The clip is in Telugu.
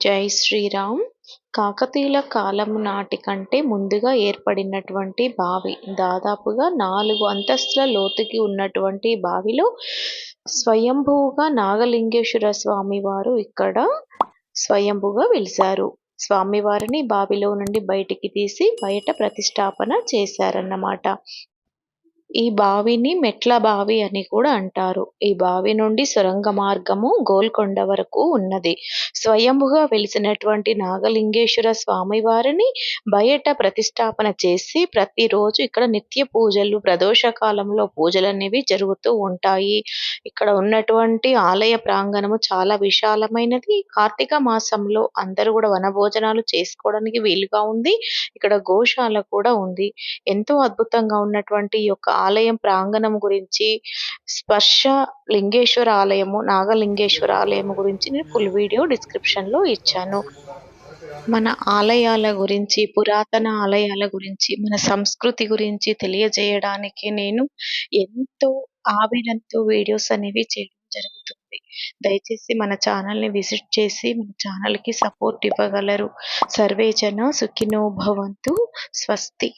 జై శ్రీరామ్. కాకతీయుల కాలం నాటి కంటే ముందుగా ఏర్పడినటువంటి బావి. దాదాపుగా 4 అంతస్తుల లోతుకి ఉన్నటువంటి బావిలో స్వయంభూగా నాగలింగేశ్వర స్వామివారు ఇక్కడ స్వయంభుగా వెలిశారు. స్వామివారిని బావిలో నుండి బయటికి తీసి బయట ప్రతిష్ఠాపన చేశారన్నమాట. ఈ బావిని మెట్ల బావి అని కూడా అంటారు. ఈ బావి నుండి సొరంగ మార్గము గోల్కొండ వరకు ఉన్నది. స్వయంభుగా వెలిసినటువంటి నాగలింగేశ్వర స్వామివారిని బయట ప్రతిష్ఠాపన చేసి ప్రతిరోజు ఇక్కడ నిత్య పూజలు, ప్రదోష కాలంలో పూజలనేవి జరుగుతూ ఉంటాయి. ఇక్కడ ఉన్నటువంటి ఆలయ ప్రాంగణము చాలా విశాలమైనది. కార్తీక మాసంలో అందరూ కూడా వనభోజనాలు చేసుకోవడానికి వీలుగా ఉంది. ఇక్కడ గోశాల కూడా ఉంది. ఎంతో అద్భుతంగా ఉన్నటువంటి ఈ యొక్క ఆలయం ప్రాంగణం గురించి, స్పర్శ లింగేశ్వర ఆలయము, నాగలింగేశ్వర ఆలయము గురించి నేను ఫుల్ వీడియో డిస్క్రిప్షన్‌లో ఇచ్చాను. మన ఆలయాల గురించి, పురాతన ఆలయాల గురించి, మన సంస్కృతి గురించి తెలియజేయడానికి నేను ఎంతో ఆవేదనతో వీడియోస్ అనేవి చేయడం జరుగుతుంది. దయచేసి మన ఛానల్‌ని విజిట్ చేసి మన ఛానల్‌కి సపోర్ట్ ఇవ్వగలరు. సర్వే జన సుఖినో భవంతు. స్వస్తి.